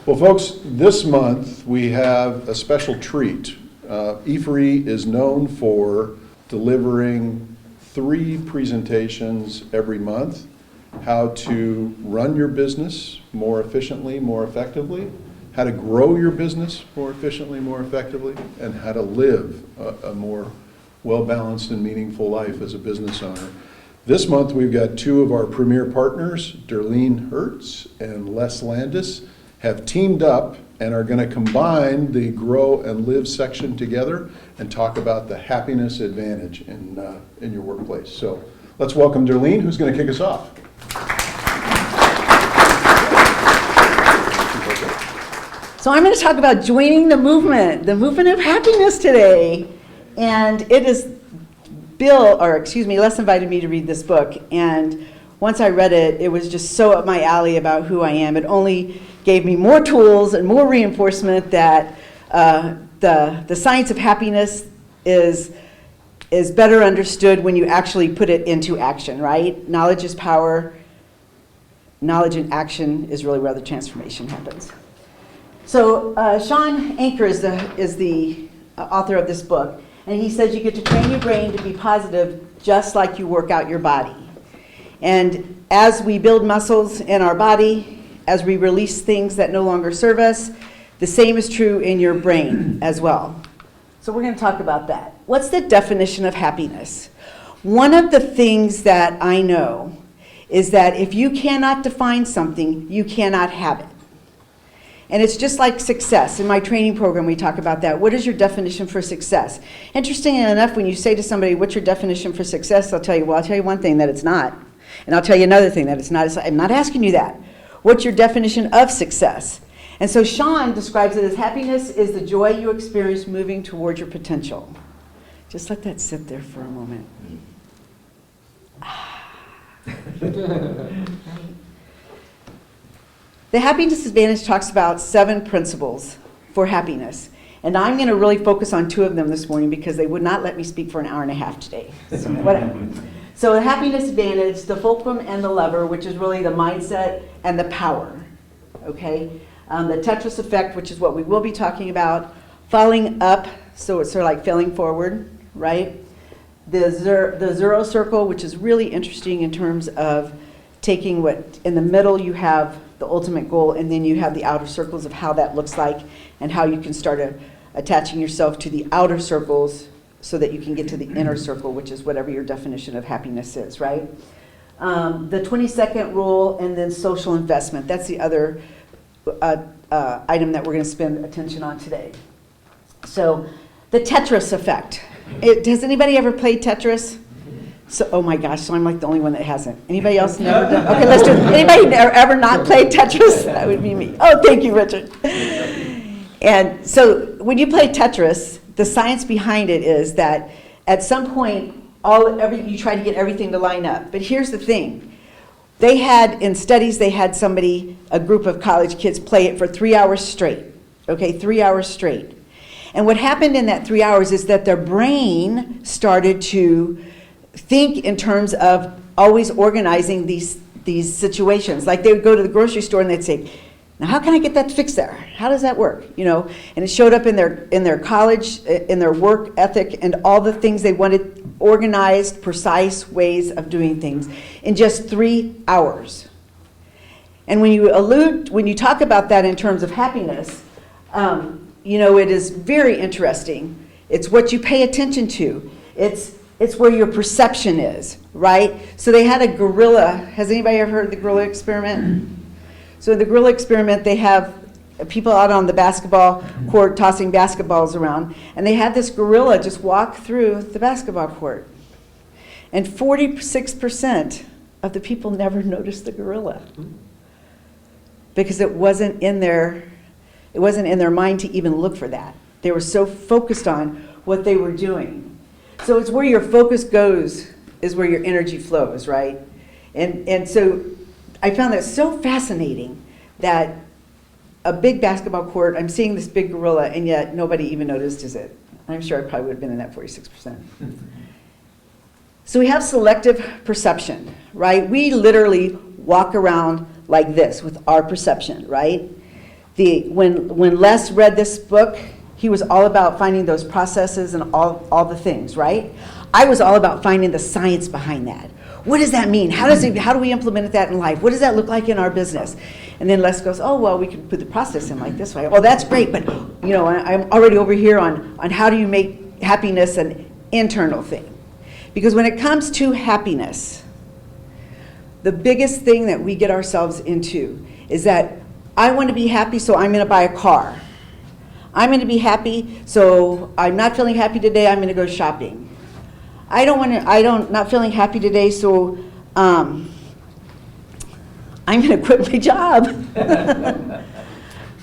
Well, folks, this month we have a special treat. e4e is known for delivering 3 presentations every month: how to run your business more efficiently, more effectively, how to grow your business more efficiently, more effectively, and how to live a more well-balanced and meaningful life as a business owner. This month we've got 2 of our premier partners, Derlene Hirtz and Les Landes, have teamed up and are going to combine the Grow and Live section together and talk about the happiness advantage in your workplace. So let's welcome Derlene, who's going to kick us off. So I'm going to talk about joining the movement of happiness today. And it is Les invited me to read this book. And once I read it, it was just so up my alley about who I am. It only gave me more tools and more reinforcement that the science of happiness is better understood when you actually put it into action, right? Knowledge is power. Knowledge in action is really where the transformation happens. So Sean Anker is the author of this book, and he says you get to train your brain to be positive just like you work out your body. And as we build muscles in our body, as we release things that no longer serve us, the same is true in your brain as well. So we're going to talk about that. What's the definition of happiness? One of the things that I know is that if you cannot define something, you cannot have it. And it's just like success. In my training program, we talk about that. What is your definition for success? Interestingly enough, when you say to somebody, what's your definition for success? They'll tell you, well, I'll tell you one thing that it's not. And I'll tell you another thing that it's not. I'm not asking you that. What's your definition of success? And so Sean describes it as happiness is the joy you experience moving toward your potential. Just let that sit there for a moment. The Happiness Advantage talks about 7 principles for happiness. And I'm going to really focus on 2 of them this morning because they would not let me speak for an hour and a half today. So whatever. So the Happiness Advantage, the fulcrum and the lever, which is really the mindset and the power. Okay? The Tetris effect, which is what we will be talking about. Falling up, so it's sort of like failing forward, right? The zero circle, which is really interesting in terms of taking what, in the middle you have the ultimate goal, and then you have the outer circles of how that looks like and how you can start attaching yourself to the outer circles so that you can get to the inner circle, which is whatever your definition of happiness is, right? The 20-second rule, and then social investment. That's the other item that we're going to spend attention on today. So the Tetris effect. Has anybody ever played Tetris? So, oh my gosh, so I'm like the only one that hasn't. Anybody else never done? Okay, let's do it. Anybody ever not played Tetris? That would be me. Oh, thank you, Richard. And so when you play Tetris, the science behind it is that at some point, you try to get everything to line up. But here's the thing. In studies, they had a group of college kids play it for 3 hours straight. Okay, 3 hours straight. And what happened in that 3 hours is that their brain started to think in terms of always organizing these situations. Like they would go to the grocery store and they'd say, now how can I get that fixed there? How does that work? And it showed up in their college, in their work ethic, and all the things they wanted, organized, precise ways of doing things in just 3 hours. And when you talk about that in terms of happiness, it is very interesting. It's what you pay attention to. It's where your perception is, right? So they had a gorilla. Has anybody ever heard of the gorilla experiment? So in the gorilla experiment, they have people out on the basketball court tossing basketballs around, and they had this gorilla just walk through the basketball court. And 46% of the people never noticed the gorilla because it wasn't in their mind to even look for that. They were so focused on what they were doing. So it's where your focus goes is where your energy flows, right? And so I found that so fascinating that a big basketball court, I'm seeing this big gorilla, and yet nobody even noticed it. I'm sure I probably would have been in that 46%. So we have selective perception, right? We literally walk around like this with our perception, right? When Les read this book, he was all about finding those processes and all the things, right? I was all about finding the science behind that. What does that mean? How do we implement that in life? What does that look like in our business? And then Les goes, oh, well, we can put the process in like this way. Oh, that's great, but I'm already over here on how do you make happiness an internal thing? Because when it comes to happiness, the biggest thing that we get ourselves into is that I want to be happy, so I'm going to buy a car. I'm going to be happy, so I'm not feeling happy today, I'm going to go shopping. Not feeling happy today, so I'm going to quit my job.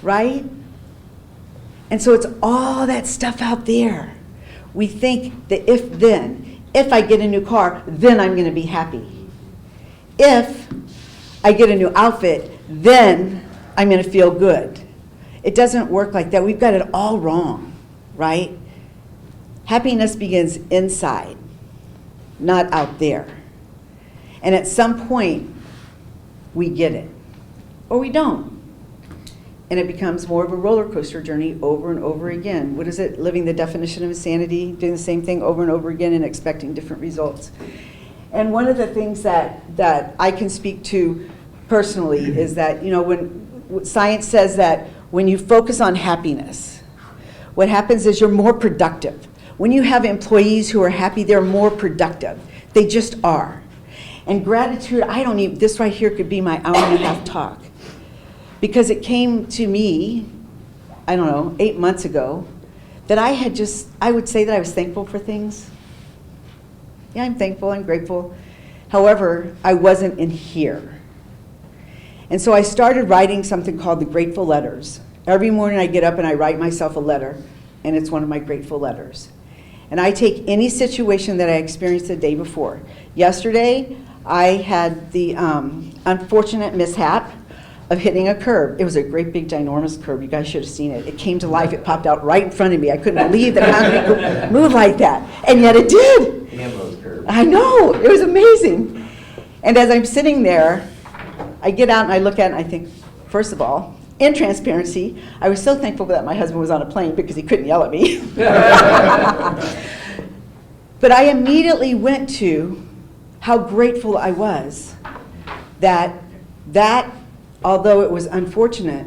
Right? And so it's all that stuff out there. We think that if I get a new car, then I'm going to be happy. If I get a new outfit, then I'm going to feel good. It doesn't work like that. We've got it all wrong, right? Happiness begins inside, not out there. And at some point, we get it, or we don't. And it becomes more of a roller coaster journey over and over again. What is it? Living the definition of insanity, doing the same thing over and over again and expecting different results. And one of the things that I can speak to personally is that, when science says that when you focus on happiness, what happens is you're more productive. When you have employees who are happy, they're more productive. They just are. And gratitude, this right here could be my hour-and-a-half talk. Because it came to me, 8 months ago, that I would say that I was thankful for things. Yeah, I'm thankful, I'm grateful. However, I wasn't in here. And so I started writing something called the Grateful Letters. Every morning I get up and I write myself a letter, and it's one of my grateful letters. And I take any situation that I experienced the day before. Yesterday, I had the unfortunate mishap of hitting a curb. It was a great big ginormous curb. You guys should have seen it. It came to life. It popped out right in front of me. I couldn't believe that concrete could move like that. And yet it did. Hambo's curb. I know. It was amazing. And as I'm sitting there, I get out and I look at it and I think, first of all, in transparency, I was so thankful that my husband was on a plane because he couldn't yell at me. But I immediately went to how grateful I was that although it was unfortunate,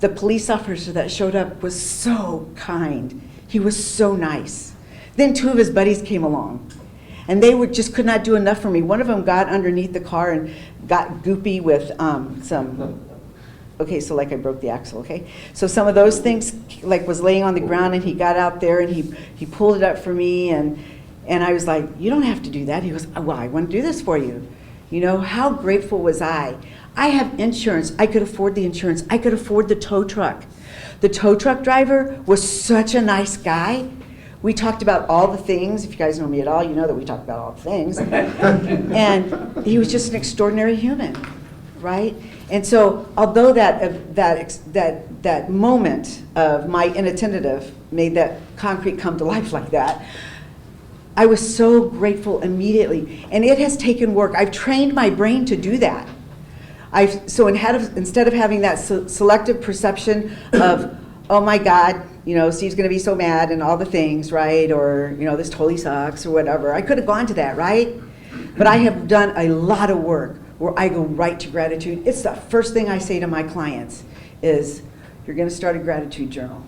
the police officer that showed up was so kind. He was so nice. Then 2 of his buddies came along, and they just could not do enough for me. One of them got underneath the car and got goopy with okay, so like I broke the axle, okay? So some of those things was laying on the ground, and he got out there and he pulled it up for me, and I was like, you don't have to do that. He goes, well, I want to do this for you. How grateful was I? I have insurance. I could afford the insurance. I could afford the tow truck. The tow truck driver was such a nice guy. We talked about all the things. If you guys know me at all, you know that we talk about all the things. And he was just an extraordinary human, right? And so although that moment of my inattentive made that concrete come to life like that, I was so grateful immediately. And it has taken work. I've trained my brain to do that. Instead of having that selective perception of, oh my God, Steve's going to be so mad and all the things, right? Or, this totally sucks or whatever. I could have gone to that, right? But I have done a lot of work where I go right to gratitude. It's the first thing I say to my clients is, you're going to start a gratitude journal.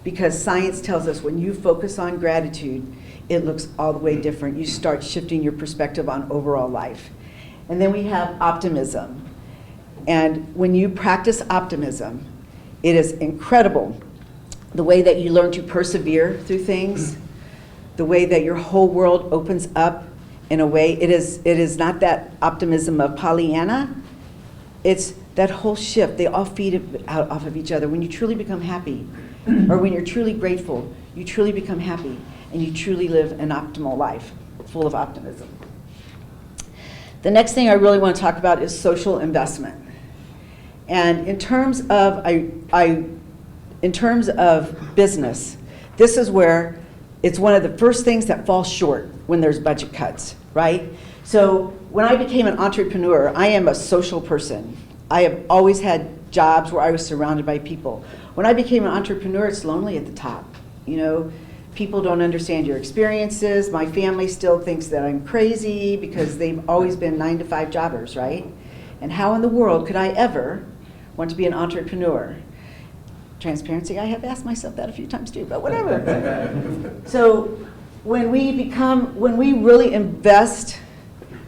Because science tells us when you focus on gratitude, it looks all the way different. You start shifting your perspective on overall life. And then we have optimism. And when you practice optimism, it is incredible the way that you learn to persevere through things, the way that your whole world opens up in a way. It is not that optimism of Pollyanna. It's that whole shift. They all feed off of each other. When you truly become happy, or when you're truly grateful, you truly become happy, and you truly live an optimal life, full of optimism. The next thing I really want to talk about is social investment. And in terms of business, this is where it's one of the first things that falls short when there's budget cuts. right? So when I became an entrepreneur, I am a social person. I have always had jobs where I was surrounded by people. When I became an entrepreneur, it's lonely at the top. You know, people don't understand your experiences. My family still thinks that I'm crazy because they've always been 9-to-5 jobbers, right? And how in the world could I ever want to be an entrepreneur? Transparency, I have asked myself that a few times too, but whatever. So when we really invest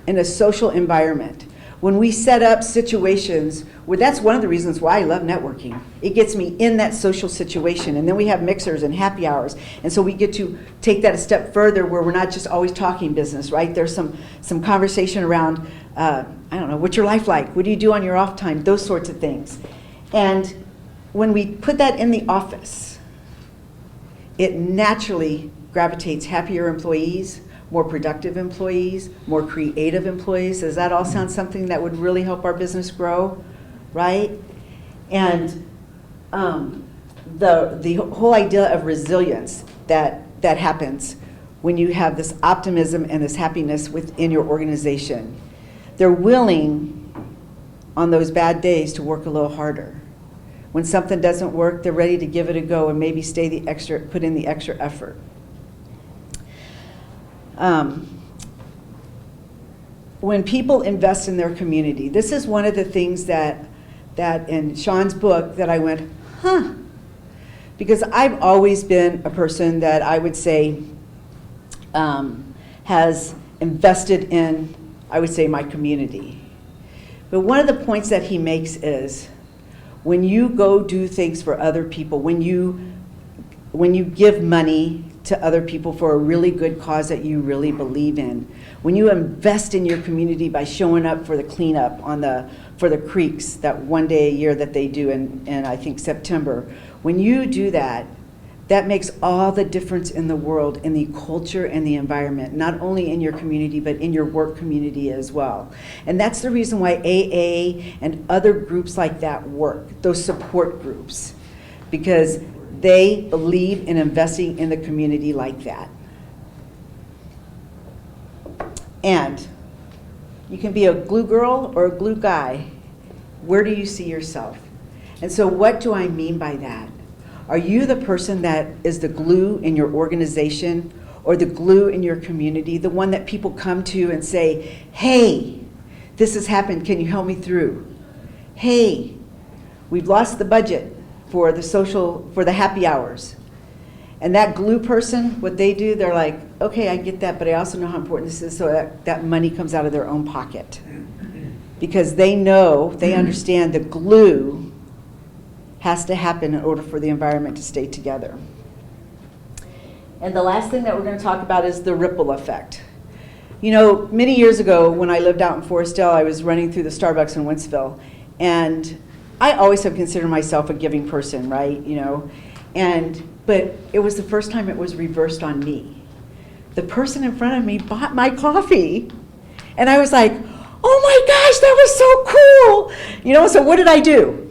in a social environment, when we set up situations where, that's one of the reasons why I love networking. It gets me in that social situation, and then we have mixers and happy hours, and so we get to take that a step further where we're not just always talking business, right? There's some conversation around, I don't know, what's your life like? What do you do on your off time? Those sorts of things. And when we put that in the office, it naturally gravitates happier employees, more productive employees, more creative employees. Does that all sound something that would really help our business grow, right? And the whole idea of resilience that happens when you have this optimism and this happiness within your organization. They're willing on those bad days to work a little harder. When something doesn't work, they're ready to give it a go and maybe put in the extra effort. When people invest in their community, this is one of the things that in Sean's book that I went, huh, because I've always been a person that I would say has invested in, I would say, my community. But one of the points that he makes is, when you go do things for other people, when you give money to other people for a really good cause that you really believe in, when you invest in your community by showing up for the cleanup for the creeks, that one day a year that they do in I think September, when you do that, that makes all the difference in the world, in the culture and the environment, not only in your community, but in your work community as well. And that's the reason why AA and other groups like that work, those support groups, because they believe in investing in the community like that. And you can be a glue girl or a glue guy. Where do you see yourself? And so what do I mean by that? Are you the person that is the glue in your organization or the glue in your community, the one that people come to and say, hey, this has happened, can you help me through? Hey, we've lost the budget for the happy hours. And that glue person, what they do, they're like, okay, I get that, but I also know how important this is, so that money comes out of their own pocket. Because they know, they understand the glue has to happen in order for the environment to stay together. And the last thing that we're going to talk about is the ripple effect. You know, many years ago when I lived out in Forestdale, I was running through the Starbucks in Wentzville, and I always have considered myself a giving person, right? You know, but it was the first time it was reversed on me. The person in front of me bought my coffee, and I was like, oh my gosh, that was so cool! You know, so what did I do?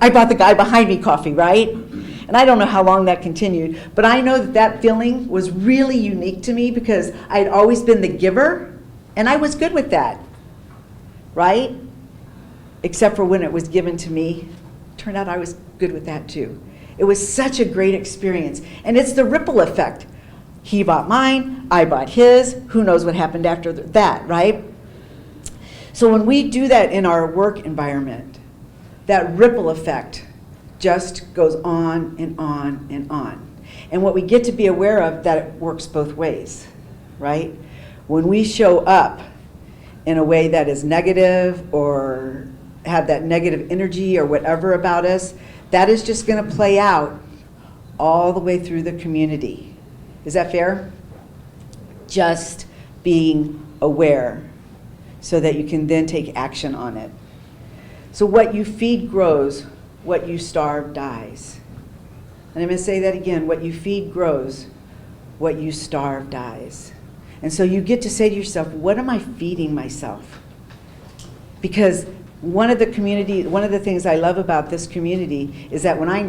I bought the guy behind me coffee, right? And I don't know how long that continued, but I know that feeling was really unique to me because I'd always been the giver, and I was good with that, right? Except for when it was given to me. Turned out I was good with that too. It was such a great experience, and it's the ripple effect. He bought mine, I bought his, who knows what happened after that, right? So when we do that in our work environment, that ripple effect just goes on and on and on. And what we get to be aware of, that it works both ways, right? When we show up in a way that is negative or have that negative energy or whatever about us, that is just going to play out all the way through the community. Is that fair? Just being aware so that you can then take action on it. So what you feed grows, what you starve dies. And I'm going to say that again, what you feed grows, what you starve dies. And so you get to say to yourself, what am I feeding myself? Because one of the things I love about this community is that when I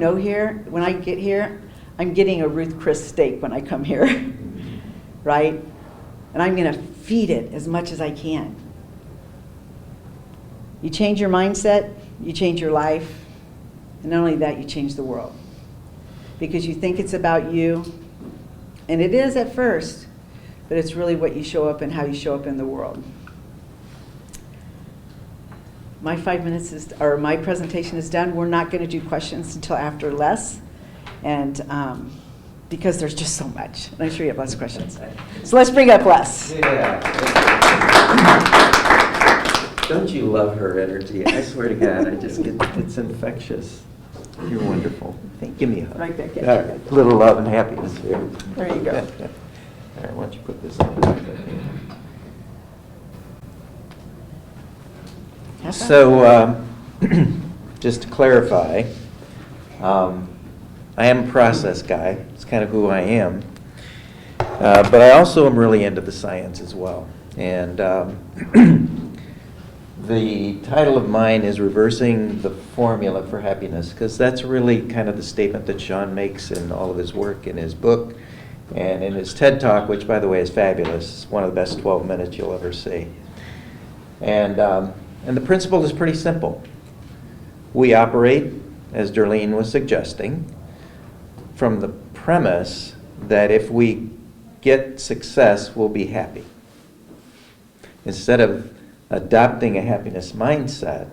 get here, I'm getting a Ruth Chris steak when I come here, right? And I'm going to feed it as much as I can. You change your mindset, you change your life, and not only that, you change the world. Because you think it's about you, and it is at first, but it's really what you show up and how you show up in the world. My 5 minutes is, or my presentation is done. We're not going to do questions until after Les, and because there's just so much. And I'm sure you have lots of questions. So let's bring up Les. Yeah. Don't you love her energy? I swear to God, it's infectious. You're wonderful. Thank you. Give me a hug. Right back at you. All right. A little love and happiness here. There you go. All right, why don't you put this on? So, just to clarify, I am a process guy. It's kind of who I am. But I also am really into the science as well. And the title of mine is Reversing the Formula for Happiness, because that's really kind of the statement that Sean makes in all of his work, in his book, and in his TED Talk, which, by the way, is fabulous. It's one of the best 12 minutes you'll ever see. And the principle is pretty simple. We operate, as Derlene was suggesting, from the premise that if we get success, we'll be happy. Instead of adopting a happiness mindset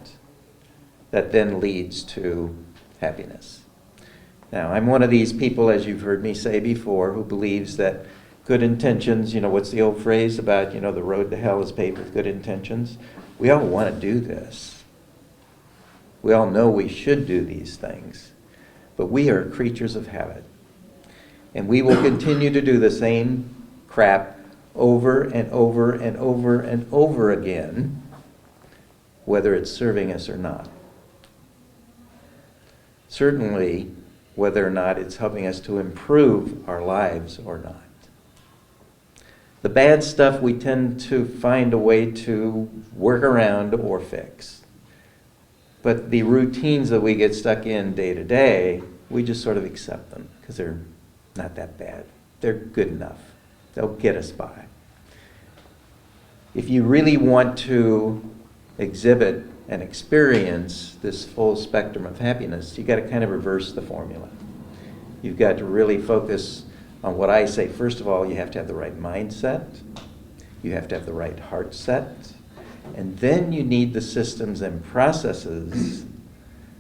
that then leads to happiness. Now, I'm one of these people, as you've heard me say before, who believes that good intentions, what's the old phrase about, the road to hell is paved with good intentions? We all want to do this. We all know we should do these things. But we are creatures of habit. And we will continue to do the same crap over and over and over and over again, whether it's serving us or not. Certainly, whether or not it's helping us to improve our lives or not. The bad stuff we tend to find a way to work around or fix. But the routines that we get stuck in day to day, we just sort of accept them because they're not that bad. They're good enough. They'll get us by. If you really want to exhibit and experience this full spectrum of happiness, you've got to kind of reverse the formula. You've got to really focus on what I say. First of all, you have to have the right mindset. You have to have the right heart set. And then you need the systems and processes,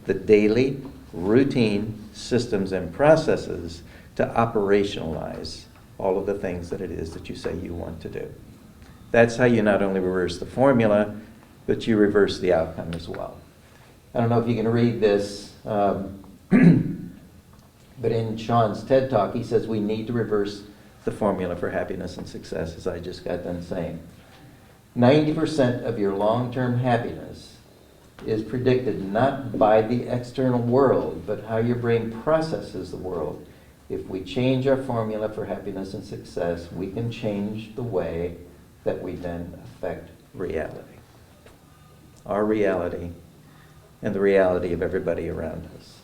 the daily, routine systems and processes to operationalize all of the things that it is that you say you want to do. That's how you not only reverse the formula, but you reverse the outcome as well. I don't know if you can read this, but in Sean's TED Talk, he says we need to reverse the formula for happiness and success, as I just got done saying. 90% of your long-term happiness is predicted not by the external world, but how your brain processes the world. If we change our formula for happiness and success, we can change the way that we then affect reality. Our reality and the reality of everybody around us.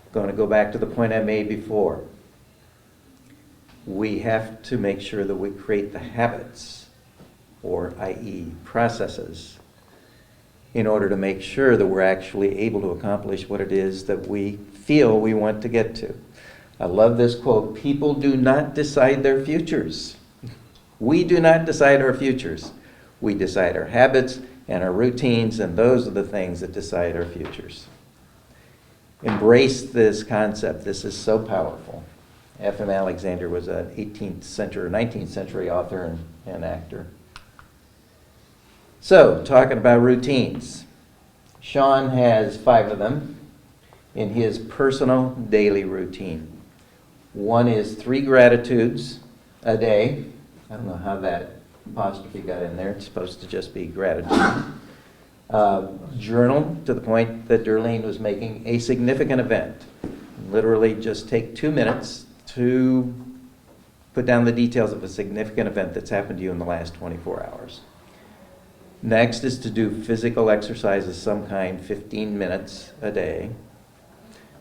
I'm going to go back to the point I made before. We have to make sure that we create the habits, or i.e. processes, in order to make sure that we're actually able to accomplish what it is that we feel we want to get to. I love this quote, people do not decide their futures. We do not decide our futures. We decide our habits and our routines, and those are the things that decide our futures. Embrace this concept. This is so powerful. F.M. Alexander was an 18th century, 19th century author and actor. So, talking about routines. Sean has 5 of them in his personal daily routine. One is 3 gratitudes a day. I don't know how that apostrophe got in there. It's supposed to just be gratitude. Journal, to the point that Derlene was making, a significant event. Literally just take 2 minutes to put down the details of a significant event that's happened to you in the last 24 hours. Next is to do physical exercise of some kind, 15 minutes a day.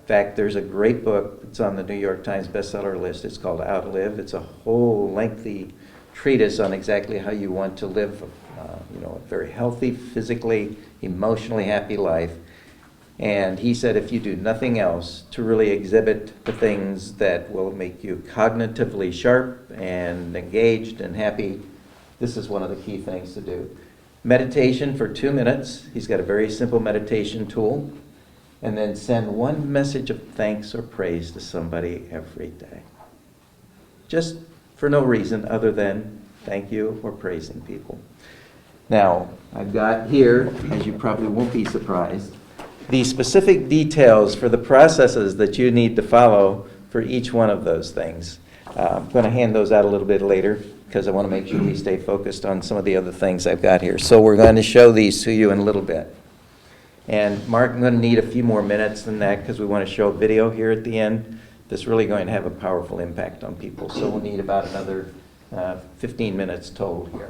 In fact, there's a great book that's on the New York Times bestseller list. It's called Outlive. It's a whole lengthy treatise on exactly how you want to live a very healthy, physically, emotionally happy life. And he said if you do nothing else to really exhibit the things that will make you cognitively sharp and engaged and happy, this is one of the key things to do. Meditation for 2 minutes. He's got a very simple meditation tool. And then send one message of thanks or praise to somebody every day. Just for no reason other than thank you or praising people. Now, I've got here, as you probably won't be surprised, the specific details for the processes that you need to follow for each one of those things. I'm going to hand those out a little bit later because I want to make sure we stay focused on some of the other things I've got here. So we're going to show these to you in a little bit. And Mark, I'm going to need a few more minutes than that because we want to show video here at the end that's really going to have a powerful impact on people. So we'll need about another 15 minutes total here.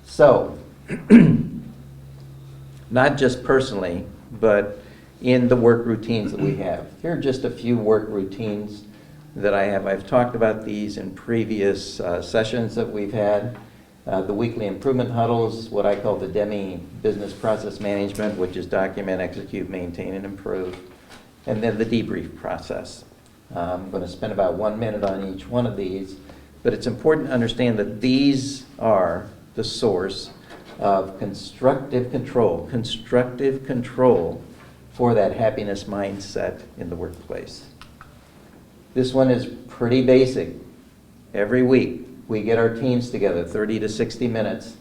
So, not just personally, but in the work routines that we have. Here are just a few work routines that I have. I've talked about these in previous sessions that we've had. The weekly improvement huddles, what I call the DEMI business process management, which is document, execute, maintain, and improve. And then the debrief process. I'm going to spend about 1 minute on each one of these, but it's important to understand that these are the source of constructive control for that happiness mindset in the workplace. This one is pretty basic. Every week, we get our teams together, 30 to 60 minutes.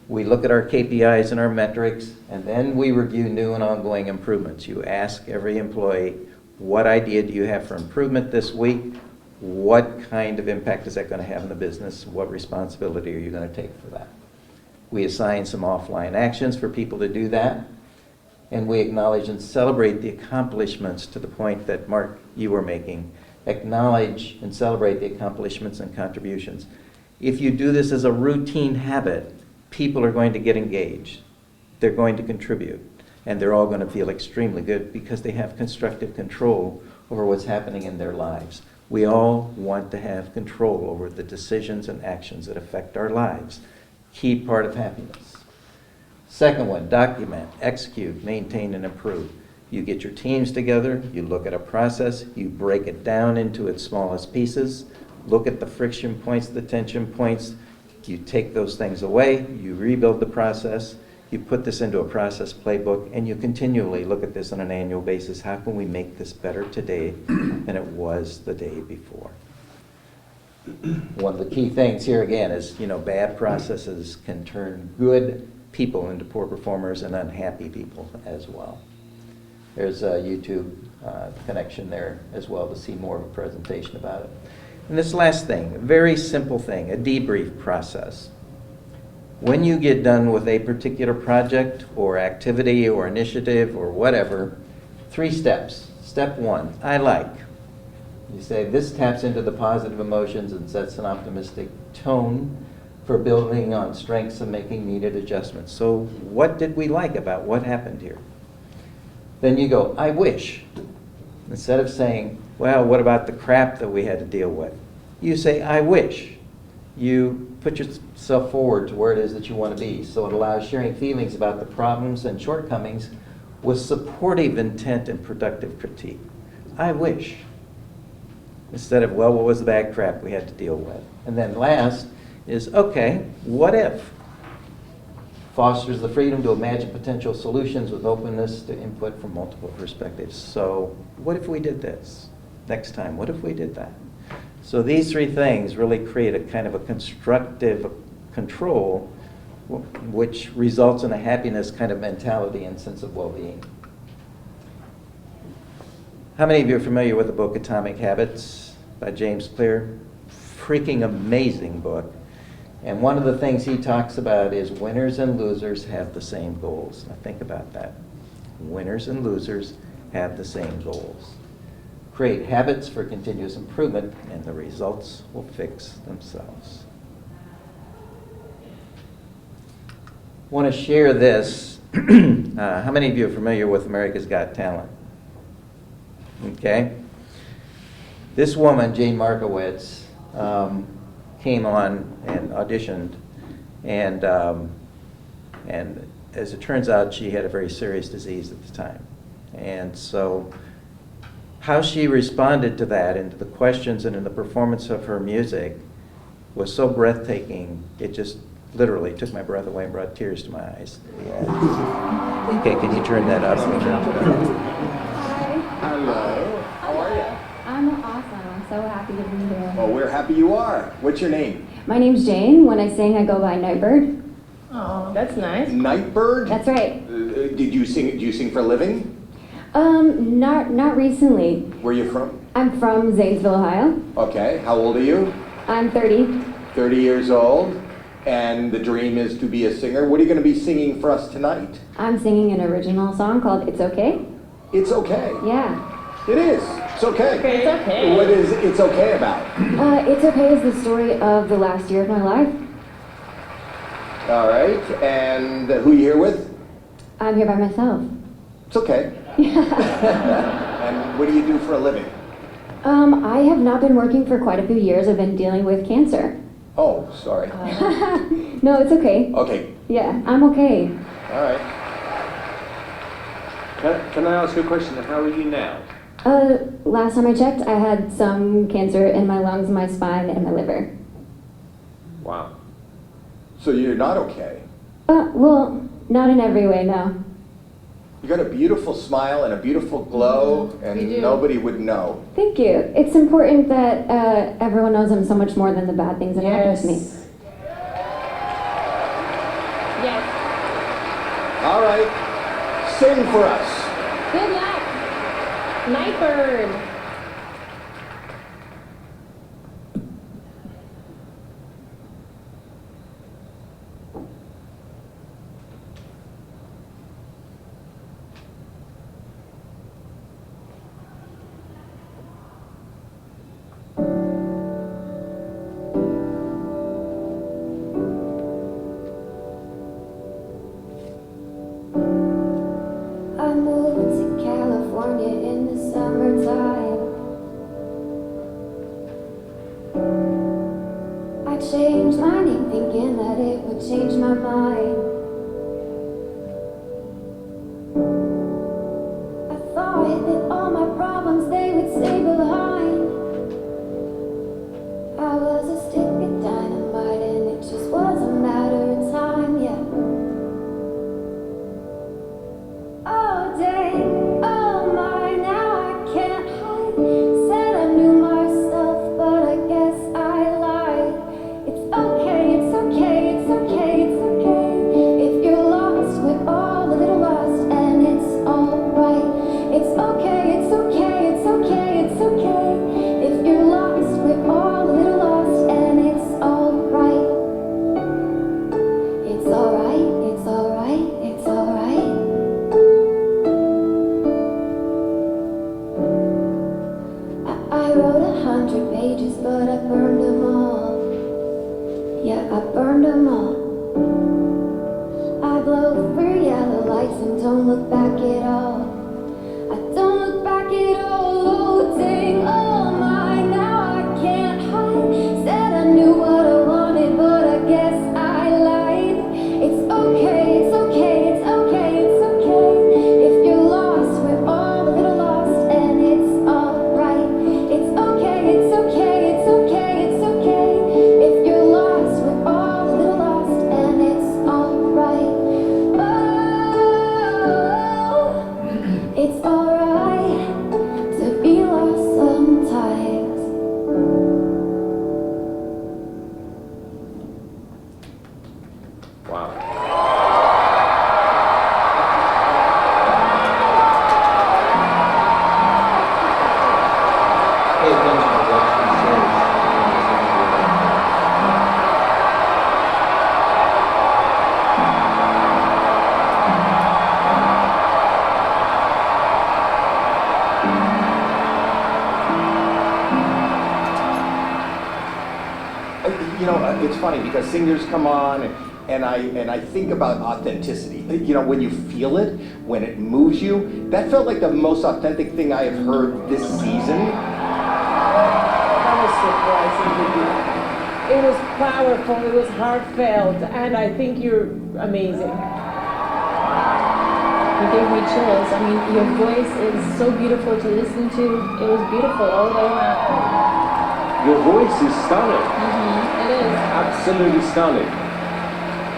We look at our KPIs and our metrics, and then we review new and ongoing improvements. You ask every employee, what idea do you have for improvement this week? What kind of impact is that going to have in the business? What responsibility are you going to take for that? We assign some offline actions for people to do that, and we acknowledge and celebrate the accomplishments to the point that, Mark, you were making. Acknowledge and celebrate the accomplishments and contributions. If you do this as a routine habit, people are going to get engaged. They're going to contribute. And they're all going to feel extremely good because they have constructive control over what's happening in their lives. We all want to have control over the decisions and actions that affect our lives. Key part of happiness. Second one, document, execute, maintain, and improve. You get your teams together, you look at a process, you break it down into its smallest pieces, look at the friction points, the tension points, you take those things away, you rebuild the process, you put this into a process playbook, and you continually look at this on an annual basis. How can we make this better today than it was the day before? One of the key things here again is, bad processes can turn good people into poor performers and unhappy people as well. There's a YouTube connection there as well to see more of a presentation about it. And this last thing, a very simple thing, a debrief process. When you get done with a particular project or activity or initiative or whatever, 3 steps. Step 1, I like. You say this taps into the positive emotions and sets an optimistic tone for building on strengths and making needed adjustments. So what did we like about what happened here? Then you go, I wish. Instead of saying, well, what about the crap that we had to deal with? You say, I wish. You put yourself forward to where it is that you want to be. So it allows sharing feelings about the problems and shortcomings with supportive intent and productive critique. I wish. Instead of, well, what was the bad crap we had to deal with? And then last is, okay, what if? Fosters the freedom to imagine potential solutions with openness to input from multiple perspectives. So what if we did this next time? What if we did that? So these 3 things really create a kind of a constructive control which results in a happiness kind of mentality and sense of well-being. How many of you are familiar with the book Atomic Habits by James Clear? Freaking amazing book. And one of the things he talks about is winners and losers have the same goals. Now think about that. Winners and losers have the same goals. Create habits for continuous improvement, and the results will fix themselves. I want to share this. How many of you are familiar with America's Got Talent? okay? This woman, Jane Markowitz, came on and auditioned, and as it turns out, she had a very serious disease at the time. And so how she responded to that and to the questions and in the performance of her music was so breathtaking, it just literally took my breath away and brought tears to my eyes. Yeah. Okay, can you turn that up? Hi. Hello. How are you? I'm awesome. I'm so happy to be here. Well, we're happy you are. What's your name? My name's Jane. When I sing, I go by Nightbird. Oh, that's nice. Nightbird? That's right. Did you sing? Do you sing for a living? Not recently. Where are you from? I'm from Zanesville, Ohio. Okay. How old are you? I'm 30. 30 years old. And the dream is to be a singer. What are you going to be singing for us tonight? I'm singing an original song called It's Okay. It's okay. Yeah. It is. It's okay. It's okay. What is It's Okay about? It's Okay is the story of the last year of my life. All right. And who are you here with? I'm here by myself. It's okay. And what do you do for a living? I have not been working for quite a few years. I've been dealing with cancer. Oh, sorry. No, it's okay. Okay. Yeah, I'm okay. All right. Can I ask you a question? How are you now? Last time I checked, I had some cancer in my lungs, my spine, and my liver. Wow. So you're not okay. Well, not in every way, no. You got a beautiful smile and a beautiful glow, and You do. nobody would know. Thank you. It's important that everyone knows I'm so much more than the bad things that happen to me. Yes. All right, sing for us. Good luck. Nightbird. I moved to California in the summertime. I changed my name thinking that it would change my mind. I thought that all my problems they would stay behind. I was a stick of dynamite and it just was a matter of time, yeah. Oh dang, oh my, now I can't hide. Said I knew myself, but I guess I lied. It's okay, it's okay, it's okay, it's okay. If you're lost, we're all a little lost, and it's alright. It's okay, it's okay, it's okay, it's okay. If you're lost, we're all a little lost, and it's alright. It's alright, it's alright, it's alright. I wrote 100 pages, but I burned them all. Yeah, I burned them all. I blow through yellow lights and don't look back at all. I don't look back at all. Oh dang, oh my, now I can't hide. Said I knew what I wanted, but I guess I lied. It's okay, it's okay, it's okay, it's okay. If you're lost, we're all a little lost, and it's alright. It's okay, it's okay, it's okay, it's okay. If you're lost, we're all a little lost, and it's alright. Oh, it's alright to be lost sometimes. Wow. Pay attention to what she says. You know, it's funny because singers come on and And I think about authenticity. You know, when you feel it, when it moves you, that felt like the most authentic thing I have heard this season. That was surprising. It was powerful, it was heartfelt, and I think you're amazing. You gave me chills. I mean, your voice is so beautiful to listen to. It was beautiful all the way around. Your voice is stunning. It is. Absolutely stunning.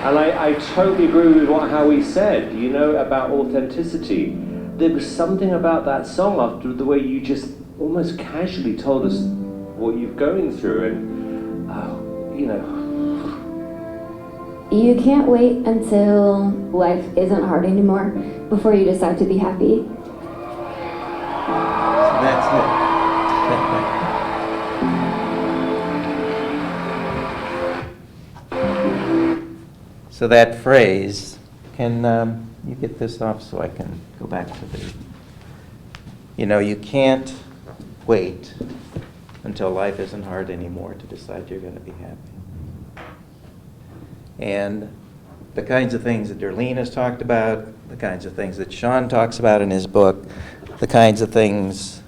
And I totally agree with what Howie said, you know, about authenticity. There was something about that song after the way you just almost casually told us what you're going through, and you know. You can't wait until life isn't hard anymore before you decide to be happy. So that's it. So that phrase, can you get this off so I can go back to the, you know, you can't wait until life isn't hard anymore to decide you're going to be happy. And the kinds of things that Derlene has talked about, the kinds of things that Sean talks about in his book, the kinds of things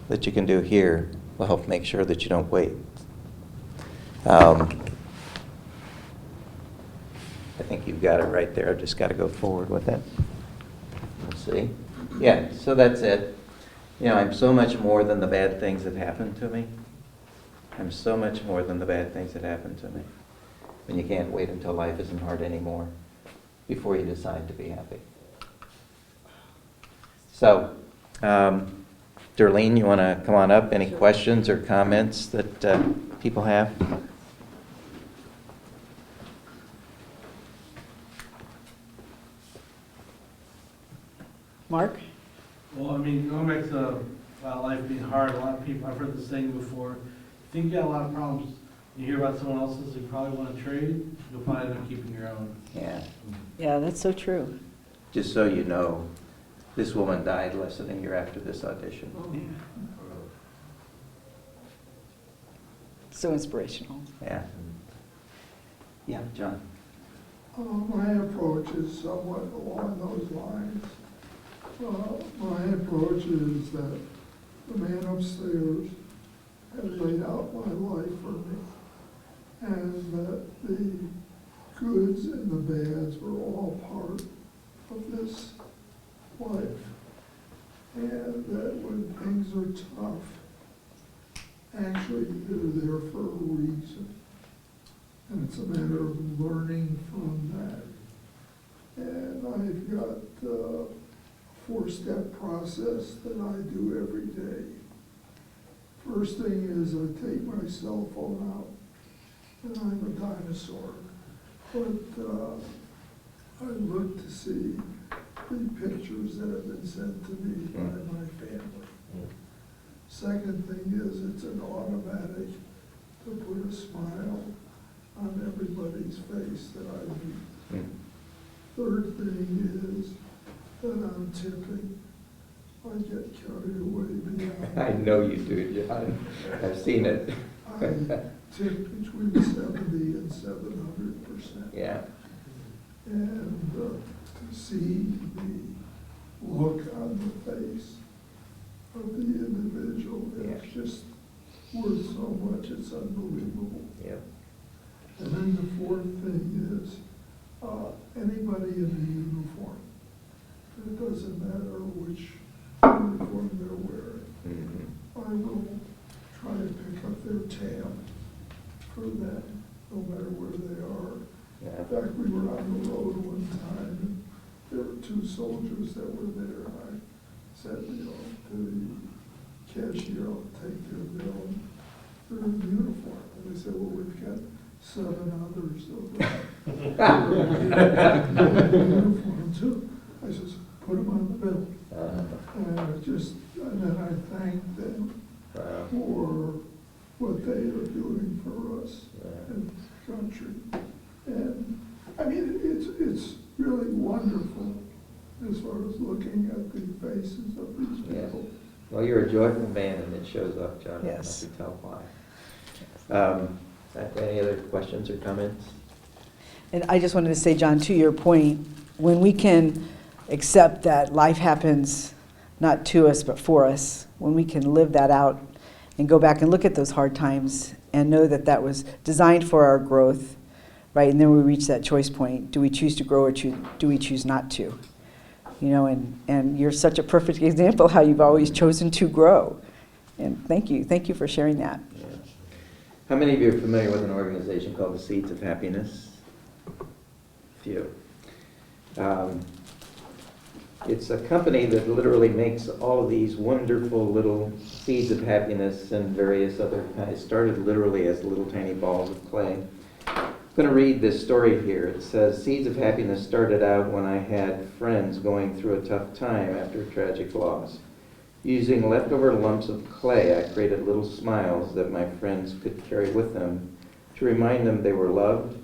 that you can do here will help make sure that you don't wait. I think you've got it right there. I've just got to go forward with it. We'll see. Yeah, so that's it. You know, I'm so much more than the bad things that happened to me. I'm so much more than the bad things that happened to me. And you can't wait until life isn't hard anymore before you decide to be happy. So, Derlene, you want to come on up? Any questions or comments that people have? Mark? Well, I mean, going back to about life being hard, a lot of people, I've heard this saying before, if you think you got a lot of problems, you hear about someone else's you probably want to trade, you'll probably end up keeping your own. Yeah. Yeah, that's so true. Just so you know, this woman died less than a year after this audition. Yeah. So inspirational. Yeah. Yeah, John. My approach is somewhat along those lines. My approach is that the man upstairs has laid out my life for me, and that the goods and the bads were all part of this life, and that when things are tough, actually they're there for a reason. And it's a matter of learning from that. And I've got a 4-step process that I do every day. First thing is I take my cell phone out, and I'm a dinosaur. But I look to see the pictures that have been sent to me by my family. Second thing is it's an automatic to put a smile on everybody's face that I meet. Third thing is that I'm tipping. I get carried away beyond. I know you do, John. I've seen it. I tip between 70 and 700%. Yeah. And to see the look on the face of the individual is just worth so much. It's unbelievable. Yeah. And then the fourth thing is anybody in the uniform. It doesn't matter which uniform they're wearing. I will try to pick up their tab for them, no matter where they are. Yeah. In fact, we were on the road one time, and there were 2 soldiers that were there, and I said, to the cashier, I'll take their bill. They're in uniform. And they said, well, we've got 7 others of them. Uniform too. I says, put them on the bill. And then I thanked them for what they are doing for us in this country. And I mean, it's really wonderful as far as looking at the faces of these people. Well, you're a joyful man, and it shows up, John. Yes. I can tell why. Any other questions or comments? And I just wanted to say, John, to your point, when we can accept that life happens not to us but for us, when we can live that out and go back and look at those hard times and know that that was designed for our growth, right? And then we reach that choice point. Do we choose to grow or do we choose not to? You know, and you're such a perfect example how you've always chosen to grow. And thank you for sharing that. Yeah. How many of you are familiar with an organization called the Seeds of Happiness? Few. It's a company that literally makes all of these wonderful little seeds of happiness and various other kinds. It started literally as little tiny balls of clay. I'm going to read this story here. It says, Seeds of Happiness started out when I had friends going through a tough time after a tragic loss. Using leftover lumps of clay, I created little smiles that my friends could carry with them to remind them they were loved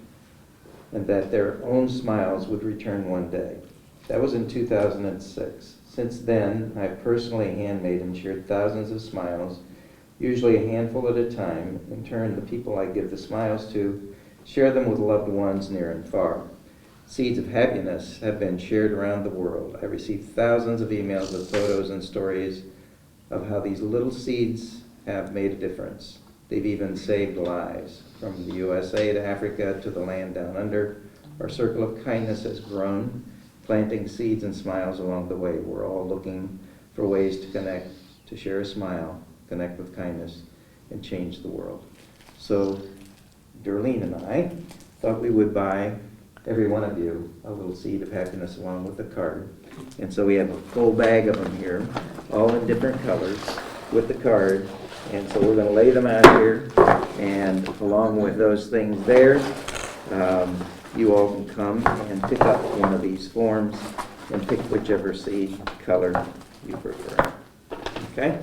and that their own smiles would return one day. That was in 2006. Since then, I've personally handmade and shared thousands of smiles, usually a handful at a time. In turn, the people I give the smiles to share them with loved ones near and far. Seeds of happiness have been shared around the world. I received thousands of emails with photos and stories of how these little seeds have made a difference. They've even saved lives. From the USA to Africa to the land down under, our circle of kindness has grown, planting seeds and smiles along the way. We're all looking for ways to connect, to share a smile, connect with kindness, and change the world. So Derlene and I thought we would buy every one of you a little seed of happiness along with a card. And so we have a full bag of them here, all in different colors with the card. And so we're going to lay them out here, and along with those things there, you all can come and pick up one of these forms and pick whichever seed color you prefer. Okay?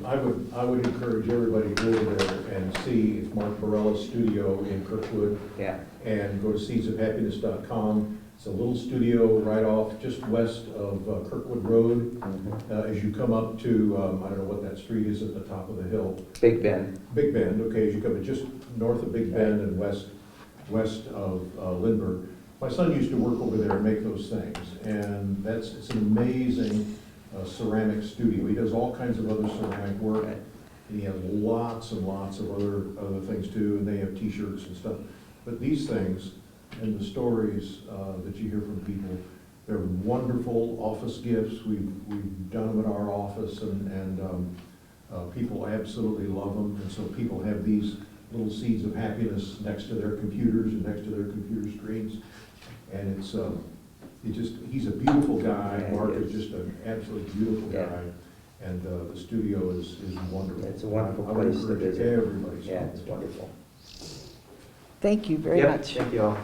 I would encourage everybody to go there and see Mark Barella's studio in Kirkwood. Yeah. And go to seedsofhappiness.com. It's a little studio right off just west of Kirkwood Road. As you come up to, I don't know what that street is at the top of the hill. Big Bend. Big Bend, okay, as you come in just north of Big Bend and west of Lindbergh. My son used to work over there and make those things, and it's an amazing ceramic studio. He does all kinds of other ceramic work, and he has lots and lots of other things too, and they have t-shirts and stuff. But these things and the stories that you hear from people, they're wonderful office gifts. We've done them at our office, and people absolutely love them. And so people have these little seeds of happiness next to their computers and next to their computer screens. And he's a beautiful guy. Yeah, Mark is just an absolutely beautiful guy. And the studio is wonderful. It's a wonderful I would place to encourage visit. everybody. Yeah, it's wonderful. Thank you very much. Thank you all.